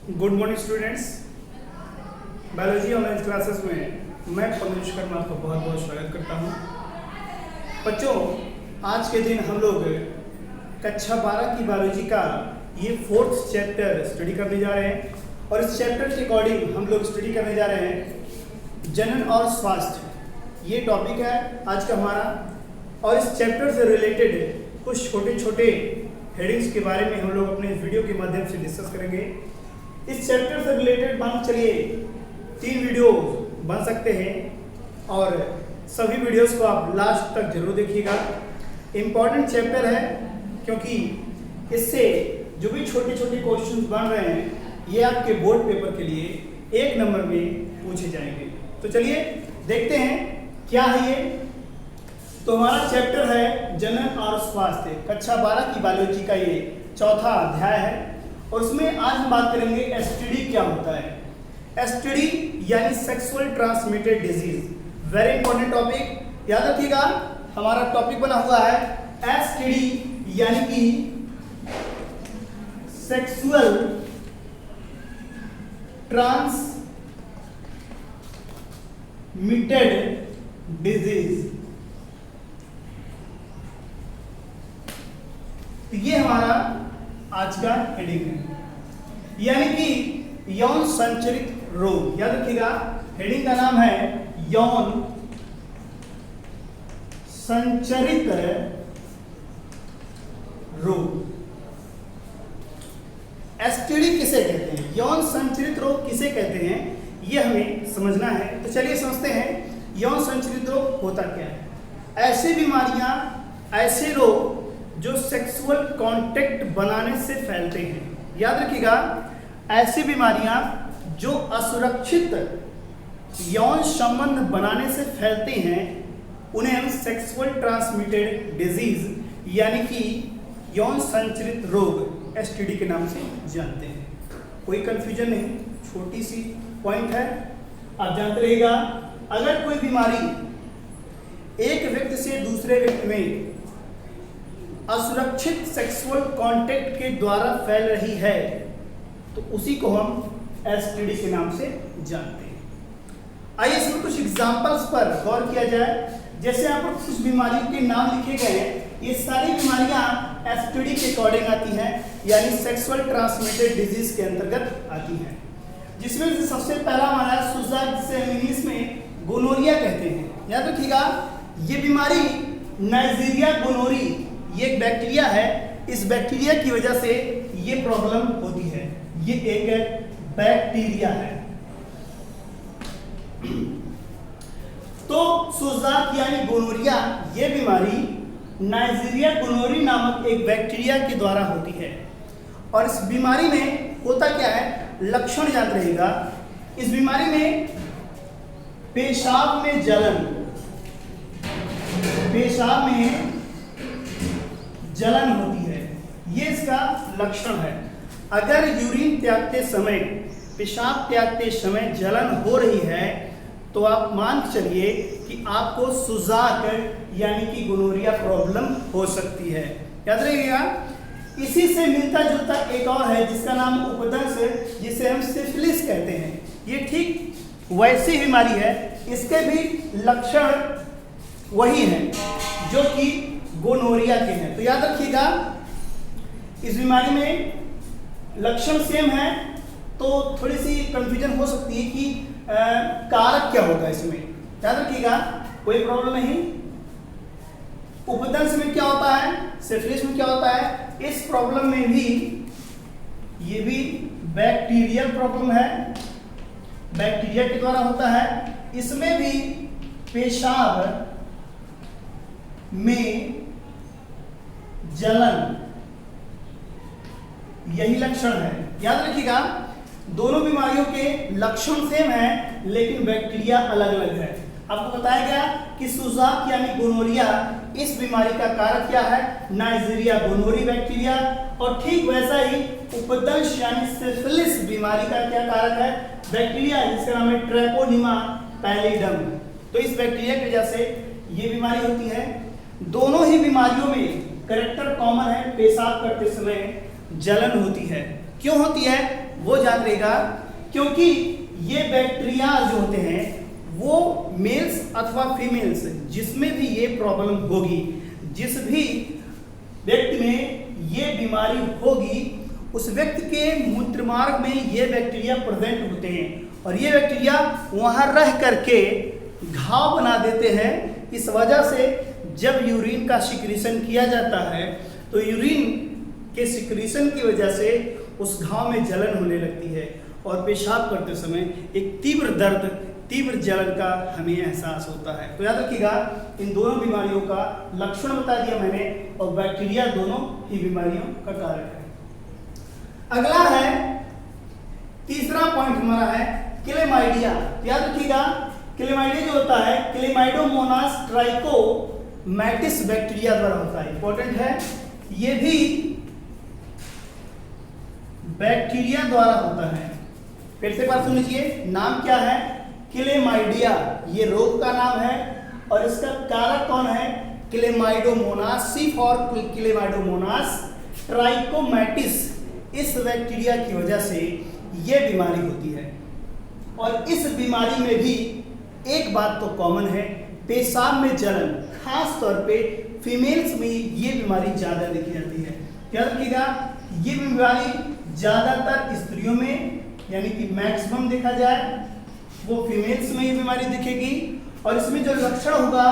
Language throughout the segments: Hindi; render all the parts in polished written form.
Good morning students. Biology online classes में मैं परमेश शर्मा आपका बहुत बहुत स्वागत करता हूं। बच्चों, आज के दिन हम लोग कक्षा 12 की बायोलॉजी का ये 4th चैप्टर स्टडी करने जा रहे हैं और इस चैप्टर के अकॉर्डिंग हम लोग स्टडी करने जा रहे हैं जनन और स्वास्थ्य। ये टॉपिक है आज का हमारा और इस चैप्टर से रिलेटेड कुछ छोटे छोटे हेडिंग्स के बारे में हम लोग अपने वीडियो के माध्यम से डिस्कस करेंगे। इस चैप्टर से रिलेटेड मान चलिए 3 वीडियो बन सकते हैं और सभी वीडियोस को आप लास्ट तक जरूर देखिएगा। इम्पॉर्टेंट चैप्टर है क्योंकि इससे जो भी छोटे छोटे क्वेश्चंस बन रहे हैं ये आपके बोर्ड पेपर के लिए 1 नंबर में पूछे जाएंगे। तो चलिए देखते हैं क्या है ये। तो हमारा चैप्टर है जनन और स्वास्थ्य, कक्षा 12 की बायोलॉजी का ये 4था अध्याय है और उसमें आज हम बात करेंगे एसटीडी क्या होता है। एसटीडी यानी sexual transmitted disease, very important topic, याद रखिएगा। हमारा टॉपिक बना हुआ है एसटीडी यानी कि सेक्सुअल ट्रांसमिटेड डिजीज। ये हमारा आज का हेडिंग है, यानी कि यौन संचरित रोग। याद रखिएगा हेडिंग का नाम है यौन संचरित रोग। एसटीडी किसे कहते हैं, यौन संचरित रोग किसे कहते हैं, ये हमें समझना है। तो चलिए समझते हैं यौन संचरित रोग होता क्या है। ऐसी बीमारियां, ऐसे रोग जो सेक्सुअल कांटेक्ट बनाने से फैलते हैं। याद रखिएगा ऐसी बीमारियां जो असुरक्षित यौन संबंध बनाने से फैलते हैं उन्हें हम सेक्सुअल ट्रांसमिटेड डिजीज यानी कि यौन संचरित रोग एसटीडी के नाम से जानते हैं। कोई कंफ्यूजन नहीं, छोटी सी पॉइंट है, आप जानते रहिएगा। अगर कोई बीमारी एक व्यक्ति से दूसरे व्यक्ति में असुरक्षित सेक्सुअल कांटेक्ट के द्वारा फैल रही है तो उसी को हम एसटीडी के नाम से जानते हैं। आइए इसमें कुछ एग्जांपल्स पर गौर किया जाए। जैसे यहाँ पर कुछ बीमारियों के नाम लिखे गए हैं, ये सारी बीमारियां एसटीडी के अकॉर्डिंग आती हैं, यानी सेक्सुअल ट्रांसमिटेड डिजीज के अंतर्गत आती हैं। जिसमें से सबसे पहला हमारा सुजा, जिसे हम इंग्लिश में गोनोरिया कहते हैं। याद रखिएगा ये बीमारी नाइजीरिया गोनोरी, ये एक बैक्टीरिया है, इस बैक्टीरिया की वजह से ये प्रॉब्लम होती है। ये एक बैक्टीरिया है। तो सुजाक यानी गोनोरिया, ये बीमारी नाइजीरिया गोनोरी नामक एक बैक्टीरिया के द्वारा होती है। और इस बीमारी में होता क्या है, लक्षण याद रहेगा। इस बीमारी में पेशाब में जलन, पेशाब में जलन होती है, ये इसका लक्षण है। अगर यूरिन त्यागते समय, पेशाब त्यागते समय जलन हो रही है तो आप मान के चलिए कि आपको सुजाक यानी कि गोनोरिया प्रॉब्लम हो सकती है। याद रखिएगा। इसी से मिलता जुलता एक और है जिसका नाम उपदंश, जिसे हम सिफिलिस कहते हैं। ये ठीक वैसी बीमारी है, इसके भी लक्षण वही हैं जो कि गोनोरिया के हैं। तो याद रखिएगा इस बीमारी में लक्षण सेम है, तो थोड़ी सी कंफ्यूजन हो सकती है कि कारक क्या होगा इसमें। याद रखिएगा कोई प्रॉब्लम नहीं। उपदंश में क्या होता है, सिफिलिस में क्या होता है, इस प्रॉब्लम में भी ये भी बैक्टीरियल प्रॉब्लम है, बैक्टीरिया के द्वारा होता है। इसमें भी पेशाब में जलन, यही लक्षण है। याद रखिएगा दोनों बीमारियों के लक्षण सेम हैं लेकिन बैक्टीरिया अलग अलग है। आपको बताया गया कि सुजाक यानी गोनोरिया, इस बीमारी का कारक क्या है, नाइजीरिया गोनोरी बैक्टीरिया। और ठीक वैसा ही उपदंश यानी सिफिलिस बीमारी का क्या कारक है, बैक्टीरिया जिसका नाम है ट्रैपोनिमा पैलिडम। तो इस बैक्टीरिया की वजह से ये बीमारी होती है। दोनों ही बीमारियों में कैरेक्टर कॉमन है, पेशाब करते समय जलन होती है। क्यों होती है, वो याद रहेगा, क्योंकि ये बैक्टीरिया जो होते हैं वो मेल्स अथवा फीमेल्स जिसमें भी ये प्रॉब्लम होगी, जिस भी व्यक्ति में ये बीमारी होगी, उस व्यक्ति के मूत्रमार्ग में ये बैक्टीरिया प्रेजेंट होते हैं और ये बैक्टीरिया वहाँ रह करके घाव बना देते हैं। इस वजह से जब यूरिन का सिक्रीशन किया जाता है तो यूरिन के सिक्रीशन की वजह से उस घाव में जलन होने लगती है और पेशाब करते समय एक तीव्र दर्द, तीव्र जलन का हमें एहसास होता है। तो याद रखिएगा, इन दोनों बीमारियों का लक्षण बता दिया मैंने और बैक्टीरिया दोनों ही बीमारियों का कारक है। अगला है, तीसरा पॉइंट हमारा है क्लेमाइडिया। याद रखिएगा, क्लेमाइडिया जो होता है क्लेमाइडोमोनास ट्राइकोमैटिस बैक्टीरिया द्वारा होता है। इंपॉर्टेंट है, ये भी बैक्टीरिया द्वारा होता है। फिर से बात सुन लीजिए, नाम क्या है? क्लेमाइडिया, ये रोग का नाम है और इसका कारक कौन है? Chlamydomonas, C for chlamydomonas trachomatis. इस बैक्टीरिया की वजह से ये बीमारी होती है और इस बीमारी में भी एक बात तो कॉमन है, पेशाब में जलन। खास तौर पे फीमेल्स में ये बीमारी ज़्यादा देखी जाती है। याद रखिएगा, ये बीमारी ज़्यादातर स्त्रियों में, यानी कि मैक्सिमम देखा जाए वो फीमेल्स में ये बीमारी दिखेगी और इसमें जो लक्षण होगा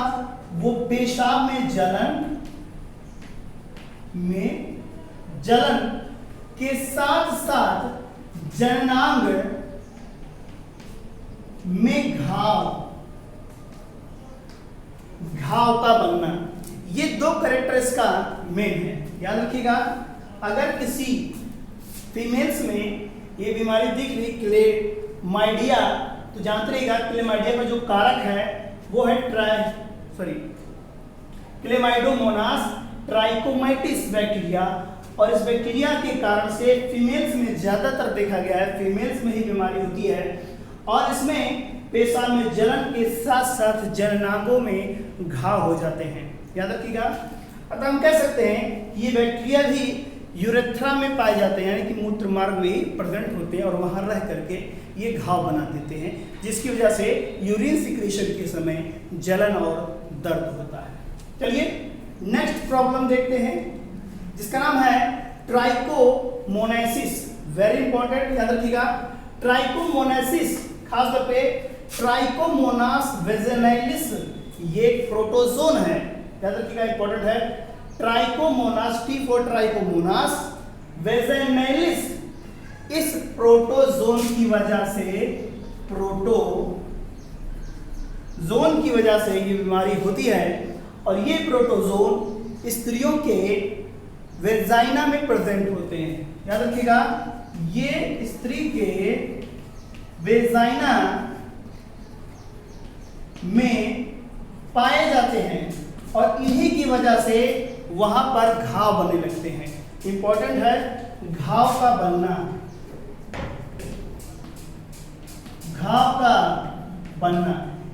वो पेशाब में जलन के साथ साथ जननांग में घाव का बनना, ये दो कैरेक्टर इसका मेन है। याद रखिएगा, अगर किसी फीमेल्स में ये बीमारी दिख रही क्लेमाइडिया, तो जानते रहिएगा क्लेमाइडिया का जो कारक है वो है क्लेमाइडोमोनास ट्राइकोमैटिस बैक्टीरिया और इस बैक्टीरिया के कारण से फीमेल्स में ज्यादातर देखा गया है, फीमेल्स में ही बीमारी होती है और इसमें पेशाब में जलन के साथ साथ जननांगों में घाव हो जाते हैं। याद रखिएगा, अतः हम कह सकते हैं ये बैक्टीरिया भी यूरेथ्रा में पाए जाते हैं, यानी कि मूत्र मार्ग में प्रेजेंट होते हैं और वहां रह करके ये घाव बना देते हैं, जिसकी वजह से यूरिन सिक्रीशन के समय जलन और दर्द होता है। चलिए नेक्स्ट प्रॉब्लम देखते हैं, जिसका नाम है ट्राइकोमोनासिस। वेरी इंपॉर्टेंट, याद रखिएगा, ट्राइकोमोनासिस खास तौर पे ट्राइकोमोनास वेजेनाइलिस, ये प्रोटोजोन है। याद रखिएगा, इंपॉर्टेंट है, ट्राइकोमोनास, टी फॉर ट्राइकोमोनास वेजेनाइलिस। इस प्रोटोजोन की वजह से ये बीमारी होती है और ये प्रोटोजोन स्त्रियों के वेजाइना में प्रेजेंट होते हैं। याद रखिएगा, ये स्त्री के वेजाइना में पाए जाते हैं और इन्हीं की वजह से वहां पर घाव बनने लगते हैं। इंपॉर्टेंट है, घाव का बनना,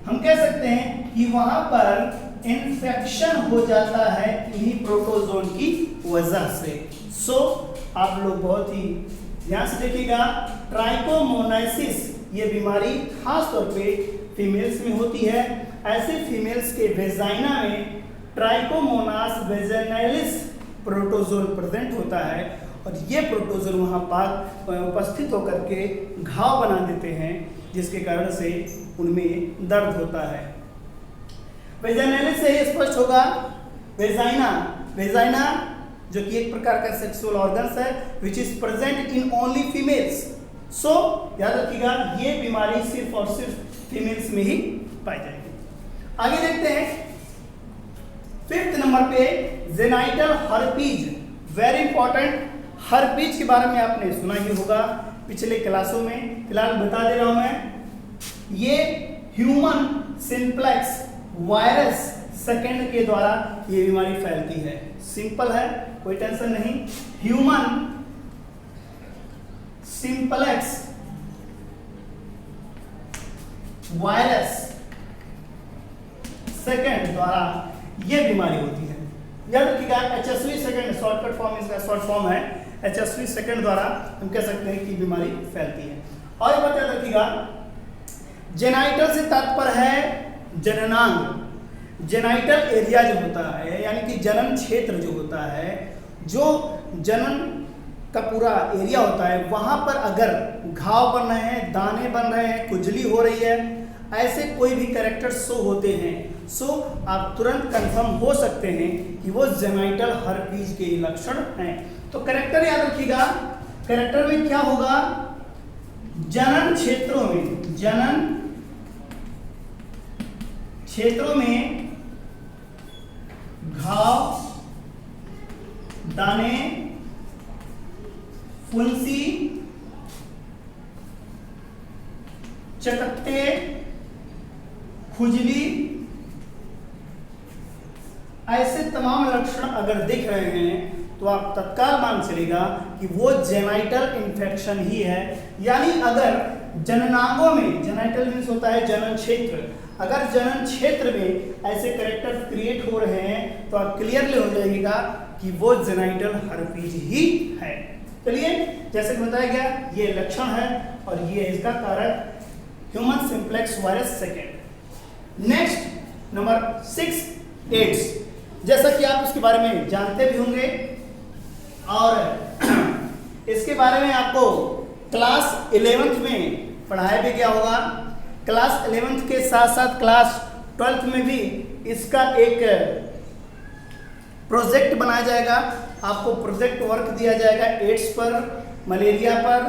हम कह सकते हैं कि वहां पर इन्फेक्शन हो जाता है इन्हीं प्रोटोजोन की वजह से। आप लोग बहुत ही ध्यान से देखिएगा, ट्राइकोमोनासिस ये बीमारी खास तौर पे फीमेल्स में होती है। ऐसे फीमेल्स के वेजाइना में ट्राइकोमोनास वेजेनाइलिस प्रोटोजोन प्रेजेंट होता है और ये प्रोटोजोन वहाँ पर उपस्थित होकर के घाव बना देते हैं, जिसके कारण से उनमें दर्द होता है। वेजाइनालिस से ही स्पष्ट होगा, वेजाइना जो कि एक प्रकार का सेक्सुअल ऑर्गन्स है which is present in only females. याद रखिएगा, ये बीमारी सिर्फ और सिर्फ फीमेल्स में ही पाई जाएगी। आगे देखते हैं 5th नंबर पे genital herpes. Very important, herpes के बारे में आपने सुना ही होगा पिछले क्लासों में, फिलहाल बता दे रहा हूं मैं। ये ह्यूमन सिंप्लेक्स वायरस सेकेंड के द्वारा ये बीमारी फैलती है। सिंपल है, कोई टेंशन नहीं। ह्यूमन सिंप्लेक्स वायरस सेकेंड द्वारा ये बीमारी होती है। याद रखिएगा, HSV सेकेंड शॉर्टकट फॉर्म, इसका शॉर्ट फॉर्म है HSV सेकंड द्वारा हम कह सकते हैं कि बीमारी फैलती है। और ये बात याद रखिएगा, जेनाइटल से तात्पर्य है जननांग। जेनाइटल एरिया जो होता है यानी कि जनन क्षेत्र जो होता है, जो जनन का पूरा एरिया होता है, वहां पर अगर घाव बन रहे हैं, दाने बन रहे हैं, खुजली हो रही है, ऐसे कोई भी कैरेक्टर शो होते हैं, सो आप तुरंत कंफर्म हो सकते हैं कि वो जेनाइटल हर्पीज के लक्षण हैं। तो कैरेक्टर याद रखिएगा, कैरेक्टर में क्या होगा, जनन क्षेत्रों में घाव, दाने, फुंसी, चकत्ते, खुजली, ऐसे तमाम लक्षण अगर दिख रहे हैं तो आप तत्काल मान चलेगा कि वो जेनाइटल इन्फेक्शन ही है। यानी अगर जननांगों में, जेनाइटल मीन्स होता है जनन क्षेत्र, अगर जनन क्षेत्र में ऐसे कैरेक्टर क्रिएट हो रहे हैं तो आप क्लियरली हो जाएगा कि वो जेनाइटल हर्पीज ही है। चलिए, जैसे कि बताया गया, ये लक्षण है और ये इसका कारक human simplex virus second. Next number 6, AIDS. जैसा कि आप इसके बारे में जानते भी होंगे और इसके बारे में आपको क्लास 11th में पढ़ाया भी गया होगा। क्लास 11th के साथ साथ क्लास 12th में भी इसका एक प्रोजेक्ट बनाया जाएगा। आपको प्रोजेक्ट वर्क दिया जाएगा एड्स पर, मलेरिया पर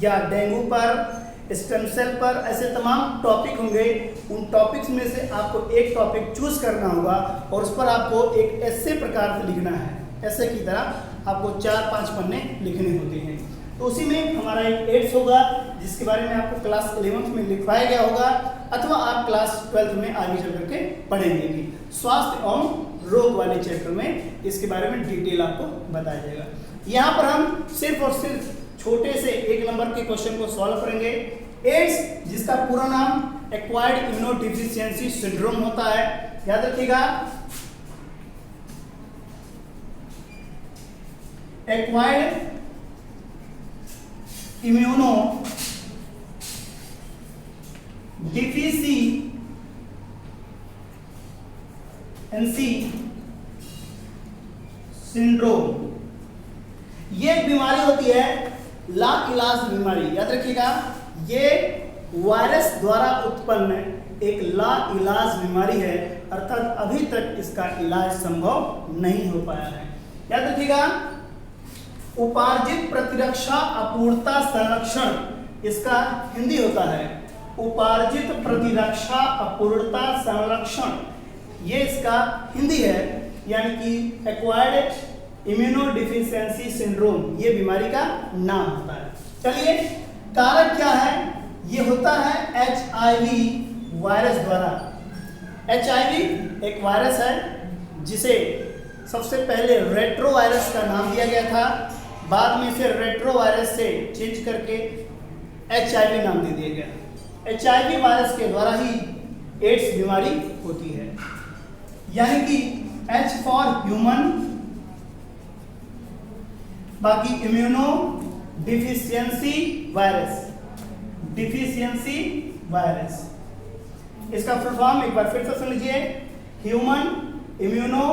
या डेंगू पर, स्टेम सेल पर, ऐसे तमाम टॉपिक होंगे। उन टॉपिक्स में से आपको एक टॉपिक चूज करना होगा और उस पर आपको एक ऐसे प्रकार से लिखना है, ऐसे की तरह आपको 4-5 पन्ने लिखने होते हैं। तो उसी में हमारा एक एड्स होगा जिसके बारे में आपको क्लास 11th में लिखवाया गया होगा, अथवा आप क्लास 12th में आगे चल करके पढ़ेंगे भी। स्वास्थ्य एवं रोग वाले चैप्टर में इसके बारे में डिटेल आपको बताया जाएगा। यहाँ पर हम सिर्फ और सिर्फ छोटे से 1 नंबर के क्वेश्चन को सॉल्व करेंगे। एड्स, जिसका पूरा नाम एक्वायर्ड इम्यूनोडेफिशिएंसी सिंड्रोम होता है, याद रखिएगा, एक्वायर्ड इम्यूनो डिफिशिएंसी सिंड्रोम। ये एक बीमारी होती है ला इलाज बीमारी। याद रखिएगा, ये वायरस द्वारा उत्पन्न एक ला इलाज बीमारी है, अर्थात अभी तक इसका इलाज संभव नहीं हो पाया है। याद रखिएगा, उपार्जित प्रतिरक्षा अपूर्णता संरक्षण इसका हिंदी होता है। उपार्जित प्रतिरक्षा अपूर्णता संरक्षण ये इसका हिंदी है, यानी कि एक्वायर्ड इम्यूनोडेफिशिएंसी सिंड्रोम ये बीमारी का नाम होता है। चलिए, कारक क्या है, ये होता है HIV वायरस द्वारा। HIV एक वायरस है जिसे सबसे पहले रेट्रो वायरस का नाम दिया गया था, बाद में इसे रेट्रो वायरस से चेंज करके HIV नाम दे दिया गया। HIV वायरस के द्वारा ही एड्स बीमारी होती है, यानी कि H फॉर ह्यूमन, बाकी इम्यूनो डिफिशियंसी वायरस, इसका फुल फॉर्म एक बार फिर से सुन लीजिए, ह्यूमन इम्यूनो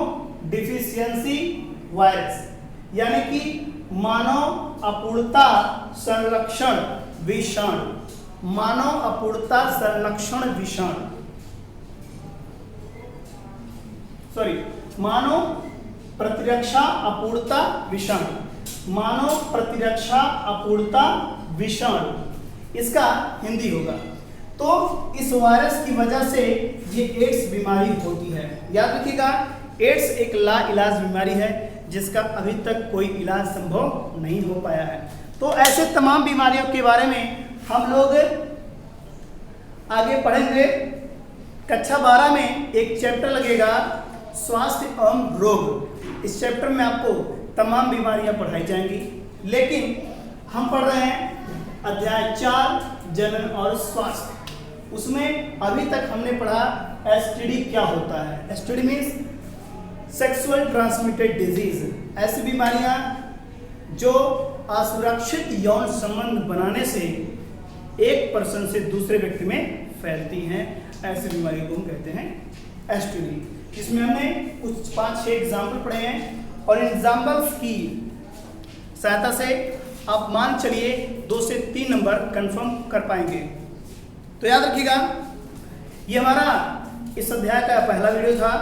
डिफिशियंसी वायरस, यानी कि मानव अपूर्णता संरक्षण विषाणु। मानव अपूर्णता संरक्षण विषाणु, मानव प्रतिरक्षा अपूर्णता विषाणु, मानव प्रतिरक्षा अपूर्णता विषाणु इसका हिंदी होगा। तो इस वायरस की वजह से ये एड्स बीमारी होती है। याद रखिएगा, एड्स एक ला इलाज बीमारी है जिसका अभी तक कोई इलाज संभव नहीं हो पाया है। तो ऐसे तमाम बीमारियों के बारे में हम लोग आगे पढ़ेंगे। कक्षा 12 में एक चैप्टर लगेगा स्वास्थ्य एवं रोग। इस चैप्टर में आपको तमाम बीमारियां पढ़ाई जाएंगी, लेकिन हम पढ़ रहे हैं अध्याय 4 जनन और स्वास्थ्य। उसमें अभी तक हमने पढ़ा एसटीडी क्या होता है। STD means sexual transmitted disease, ऐसी बीमारियां जो असुरक्षित यौन संबंध बनाने से एक पर्सन से दूसरे व्यक्ति में फैलती हैं। ऐसी बीमारी को हम कहते हैं एसटीडी। इसमें हमने कुछ 5-6 एग्जाम्पल पढ़े हैं और इन एग्जाम्पल्स की सहायता से आप मान चलिए 2 से 3 नंबर कंफर्म कर पाएंगे। तो याद रखिएगा, ये हमारा इस अध्याय का पहला वीडियो था।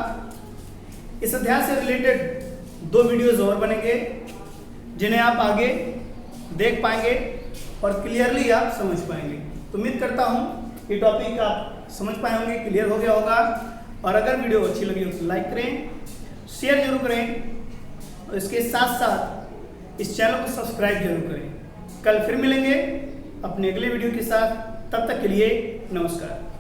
इस अध्याय से रिलेटेड 2 वीडियोज और बनेंगे जिन्हें आप आगे देख पाएंगे और क्लियरली आप समझ पाएंगे। तो उम्मीद करता हूँ ये टॉपिक आप समझ पाए होंगे, क्लियर हो गया होगा। और अगर वीडियो अच्छी लगी हो तो लाइक करें, शेयर जरूर करें और इसके साथ साथ इस चैनल को सब्सक्राइब जरूर करें। कल फिर मिलेंगे अपने अगले वीडियो के साथ। तब तक के लिए नमस्कार।